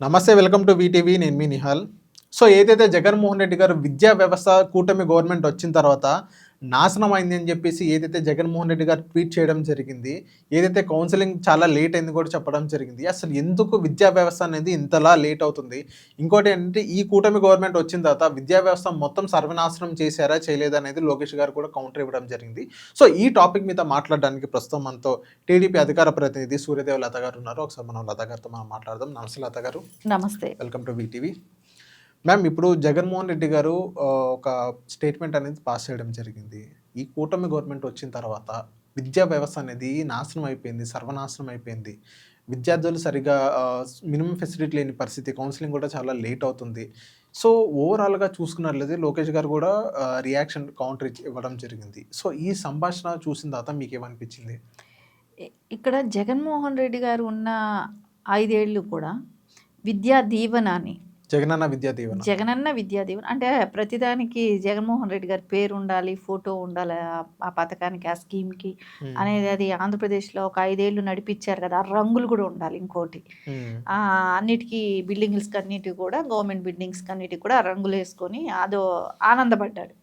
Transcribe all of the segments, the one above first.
నమస్తే, welcome to VTV. నేను మీ Nihal. So ఏదైతే జగన్మోహన్ రెడ్డి గారు విద్యా వ్యవస్థ కూటమి గవర్నమెంట్ వచ్చిన తర్వాత నాశనం అయింది అని చెప్పేసి ఏదైతే జగన్మోహన్ రెడ్డి గారు ట్వీట్ చేయడం జరిగింది. ఏదైతే కౌన్సిలింగ్ చాలా లేట్ అయింది కూడా చెప్పడం జరిగింది. అసలు ఎందుకు విద్యా వ్యవస్థ అనేది ఇంతలా లేట్ అవుతుంది? ఇంకోటి ఏంటంటే ఈ కూటమి గవర్నమెంట్ వచ్చిన తర్వాత విద్యా వ్యవస్థ మొత్తం సర్వనాశనం చేశారా చేయలేదా అనేది లోకేష్ గారు కూడా కౌంటర్ ఇవ్వడం జరిగింది. సో ఈ టాపిక్ మీద మాట్లాడడానికి ప్రస్తుతం మనతో టీడీపీ అధికార ప్రతినిధి సూర్యదేవ లత గారు ఉన్నారు. ఒకసారి మనం లత గారితో మనం మాట్లాడదాం. నమస్తే లత గారు. నమస్తే. Welcome to VTV. మ్యామ్, ఇప్పుడు జగన్మోహన్ రెడ్డి గారు ఒక స్టేట్మెంట్ అనేది పాస్ చేయడం జరిగింది. ఈ కూటమి గవర్నమెంట్ వచ్చిన తర్వాత విద్యా వ్యవస్థ అనేది నాశనం అయిపోయింది, సర్వనాశనం అయిపోయింది. విద్యార్థులు సరిగా మినిమం ఫెసిలిటీ లేని పరిస్థితి, కౌన్సిలింగ్ కూడా చాలా లేట్ అవుతుంది. సో ఓవరాల్గా చూసుకున్నట్లయితే లోకేష్ గారు కూడా రియాక్షన్ కౌంటర్ ఇవ్వడం జరిగింది. సో ఈ సంభాషణ చూసిన తర్వాత మీకు ఏమనిపించింది? ఇక్కడ జగన్మోహన్ రెడ్డి గారు ఉన్న 5 ఏళ్ళు కూడా విద్యా దీవెన అని, జగనన్న విద్యా దీవెన, జగనన్న విద్యా దీవెన అంటే ప్రతిదానికి జగన్మోహన్ రెడ్డి గారి పేరు ఉండాలి, ఫోటో ఉండాలి ఆ పథకానికి, ఆ స్కీమ్కి అనేది. అది ఆంధ్రప్రదేశ్లో ఒక 5 ఏళ్ళు నడిపించారు కదా, ఆ రంగులు కూడా ఉండాలి. ఇంకోటి అన్నిటికీ బిల్డింగ్స్కి అన్నిటికి కూడా, గవర్నమెంట్ బిల్డింగ్స్కి అన్నిటికి కూడా ఆ రంగులు వేసుకొని అదో ఆనందపడ్డాడు.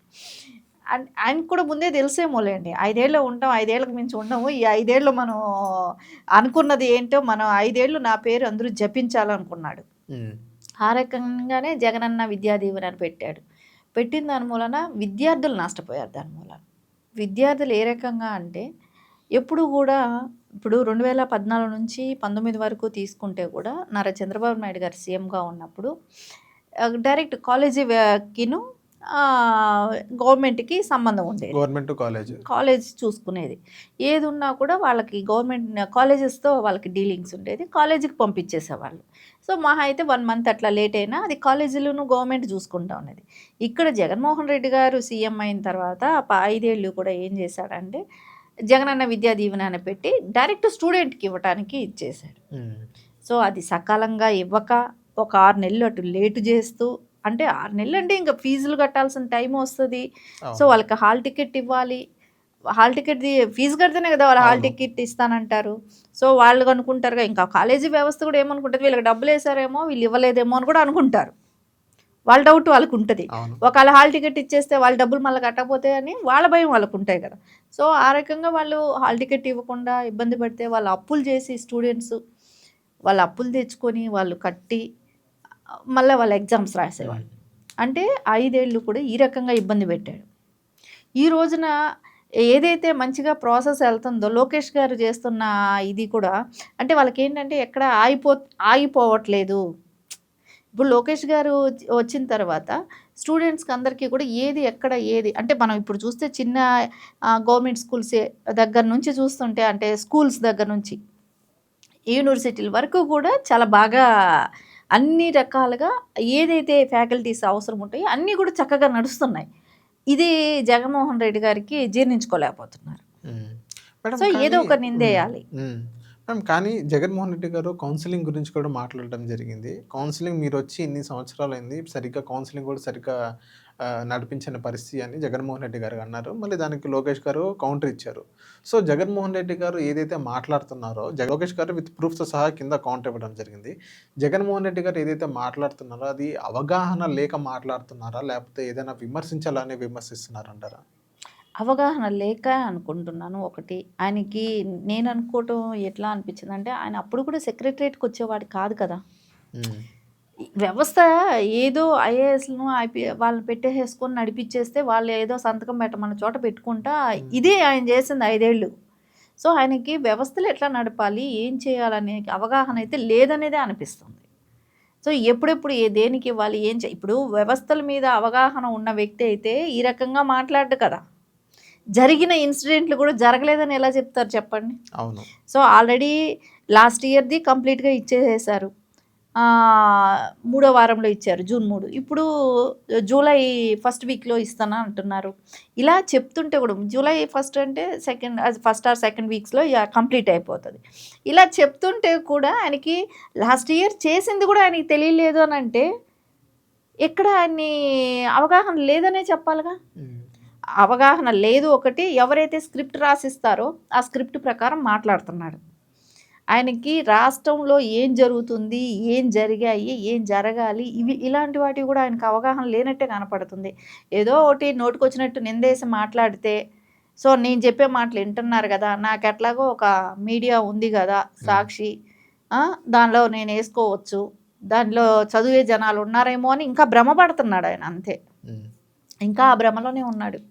ఆయనకు కూడా ముందే తెలిసేమోలేండి, 5 ఏళ్ళు ఉంటాం, 5 ఏళ్ళకి మించి ఉండము, ఈ 5 ఏళ్ళు మనం అనుకున్నది ఏంటో, మనం 5 ఏళ్ళు నా పేరు అందరూ జపించాలనుకున్నాడు. ఆ రకంగానే జగనన్న విద్యా దీవెన అని పెట్టాడు. పెట్టిన దాని మూలన విద్యార్థులు నష్టపోయారు. దాని మూలన విద్యార్థులు ఏ రకంగా అంటే, ఎప్పుడు కూడా ఇప్పుడు 2014 నుంచి 19 వరకు తీసుకుంటే కూడా నారా చంద్రబాబు నాయుడు గారు సీఎంగా ఉన్నప్పుడు డైరెక్ట్ కాలేజీకిను గవర్నమెంట్కి సంబంధం ఉండేది. గవర్నమెంట్ కాలేజ్ చూసుకునేది. ఏది ఉన్నా కూడా వాళ్ళకి గవర్నమెంట్ కాలేజెస్తో వాళ్ళకి డీలింగ్స్ ఉండేది. కాలేజీకి పంపించేసేవాళ్ళు. సో మహా అయితే 1 మంత్ అట్లా లేట్ అయినా అది కాలేజీలను గవర్నమెంట్ చూసుకుంటా ఉన్నది. ఇక్కడ జగన్మోహన్ రెడ్డి గారు సీఎం అయిన తర్వాత 5 ఏళ్ళు కూడా ఏం చేశాడంటే, జగనన్న విద్యా దీవెన అని పెట్టి డైరెక్ట్ స్టూడెంట్కి ఇవ్వటానికి ఇచ్చేశాడు. సో అది సకాలంగా ఇవ్వక ఒక 6 నెలలు అటు లేటు చేస్తూ, అంటే 6 నెలలు అంటే ఇంకా ఫీజులు కట్టాల్సిన టైం వస్తుంది. సో వాళ్ళకి హాల్ టికెట్ ఇవ్వాలి. హాల్ టికెట్ ఫీజు కడితేనే కదా వాళ్ళు హాల్ టికెట్ ఇస్తానంటారు. సో వాళ్ళు అనుకుంటారు, ఇంకా కాలేజీ వ్యవస్థ కూడా ఏమనుకుంటుంది, వీళ్ళకి డబ్బులు వేసారేమో, వీళ్ళు ఇవ్వలేదేమో అని కూడా అనుకుంటారు. వాళ్ళ డౌట్ వాళ్ళకు ఉంటుంది. ఒకవేళ హాల్ టికెట్ ఇచ్చేస్తే వాళ్ళ డబ్బులు మళ్ళీ కట్టకపోతే అని వాళ్ళ భయం వాళ్ళకు ఉంటాయి కదా. సో ఆ రకంగా వాళ్ళు హాల్ టికెట్ ఇవ్వకుండా ఇబ్బంది పడితే వాళ్ళు అప్పులు చేసి, స్టూడెంట్స్ వాళ్ళు అప్పులు తెచ్చుకొని వాళ్ళు కట్టి మళ్ళీ వాళ్ళ ఎగ్జామ్స్ రాసేవాళ్ళు. అంటే 5 ఏళ్ళు కూడా ఈ రకంగా ఇబ్బంది పెట్టాడు. ఈ రోజున ఏదైతే మంచిగా ప్రాసెస్ వెళ్తుందో లోకేష్ గారు చేస్తున్న ఇది కూడా, అంటే వాళ్ళకి ఏంటంటే ఎక్కడ ఆగిపోవట్లేదు. ఇప్పుడు లోకేష్ గారు వచ్చిన తర్వాత స్టూడెంట్స్కి అందరికీ కూడా ఏది ఎక్కడ ఏది, అంటే మనం ఇప్పుడు చూస్తే చిన్న గవర్నమెంట్ స్కూల్స్ దగ్గర నుంచి చూస్తుంటే, అంటే స్కూల్స్ దగ్గర నుంచి యూనివర్సిటీల వరకు కూడా చాలా బాగా అన్ని రకాలుగా ఏదైతే ఫ్యాకల్టీస్ అవసరం ఉంటాయో అన్నీ కూడా చక్కగా నడుస్తున్నాయి. ఇది జగన్మోహన్ రెడ్డి గారికి జీర్ణించుకోలేకపోతున్నారు. సో ఏదో ఒక నిందేయాలి. మేడం, కానీ జగన్మోహన్ రెడ్డి గారు కౌన్సిలింగ్ గురించి కూడా మాట్లాడడం జరిగింది. కౌన్సిలింగ్ మీరు వచ్చి ఇన్ని సంవత్సరాలు అయింది, సరిగ్గా కౌన్సిలింగ్ కూడా సరిగ్గా నడిపించిన పరిస్థితి అని జగన్మోహన్ రెడ్డి గారు అన్నారు. మళ్ళీ దానికి లోకేష్ గారు కౌంటర్ ఇచ్చారు. సో జగన్మోహన్ రెడ్డి గారు ఏదైతే మాట్లాడుతున్నారో, లోకేష్ గారు విత్ ప్రూఫ్తో సహా కింద కౌంటర్ ఇవ్వడం జరిగింది. జగన్మోహన్ రెడ్డి గారు ఏదైతే మాట్లాడుతున్నారో అది అవగాహన లేక మాట్లాడుతున్నారా, లేకపోతే ఏదైనా విమర్శించాలని విమర్శిస్తున్నారంటారా? అవగాహన లేక అనుకుంటున్నాను. ఒకటి ఆయనకి నేను అనుకోవటం ఎట్లా అనిపించిందంటే, ఆయన అప్పుడు కూడా సెక్రటరియట్కి వచ్చేవాడు కాదు కదా. వ్యవస్థ ఏదో ఐఏఎస్లను వాళ్ళని పెట్టేసుకొని నడిపించేస్తే వాళ్ళు ఏదో సంతకం పెట్టమన్న చోట పెట్టుకుంటా, ఇదే ఆయన చేసింది 5 ఏళ్ళు. సో ఆయనకి వ్యవస్థలు ఎట్లా నడపాలి, ఏం చేయాలనే అవగాహన అయితే లేదనేదే అనిపిస్తుంది. సో ఎప్పుడెప్పుడు దేనికి ఇవ్వాలి, ఇప్పుడు వ్యవస్థల మీద అవగాహన ఉన్న వ్యక్తి అయితే ఈ రకంగా మాట్లాడు కదా. జరిగిన ఇన్సిడెంట్లు కూడా జరగలేదని ఎలా చెప్తారు చెప్పండి. అవును. సో ఆల్రెడీ లాస్ట్ ఇయర్ది కంప్లీట్గా ఇచ్చేసారు. 3వ వారంలో ఇచ్చారు, జూన్ 3. ఇప్పుడు జూలై 1st వీక్లో ఇస్తాను అంటున్నారు. ఇలా చెప్తుంటే కూడా జూలై 1st అంటే ఫస్ట్ ఆర్ సెకండ్ వీక్స్లో కంప్లీట్ అయిపోతుంది. ఇలా చెప్తుంటే కూడా ఆయనకి లాస్ట్ ఇయర్ చేసింది కూడా ఆయనకి తెలియలేదు అని అంటే, ఎక్కడ ఆయన్ని అవగాహన లేదనే చెప్పాలిగా. అవగాహన లేదు ఒకటి, ఎవరైతే స్క్రిప్ట్ రాసిస్తారో ఆ స్క్రిప్ట్ ప్రకారం మాట్లాడుతున్నాడు. ఆయనకి రాష్ట్రంలో ఏం జరుగుతుంది, ఏం జరిగాయి, ఏం జరగాలి, ఇలాంటి వాటివి కూడా ఆయనకు అవగాహన లేనట్టే కనపడుతుంది. ఏదో ఒకటి నోటికొచ్చినట్టు నిందేసి మాట్లాడితే, సో నేను చెప్పే మాటలు వింటున్నారు కదా, నాకెట్లాగో ఒక మీడియా ఉంది కదా సాక్షి, దానిలో నేను వేసుకోవచ్చు, దానిలో చదివే జనాలు ఉన్నారేమో అని ఇంకా భ్రమ పడుతున్నాడు ఆయన, అంతే. ఇంకా ఆ భ్రమలోనే ఉన్నాడు.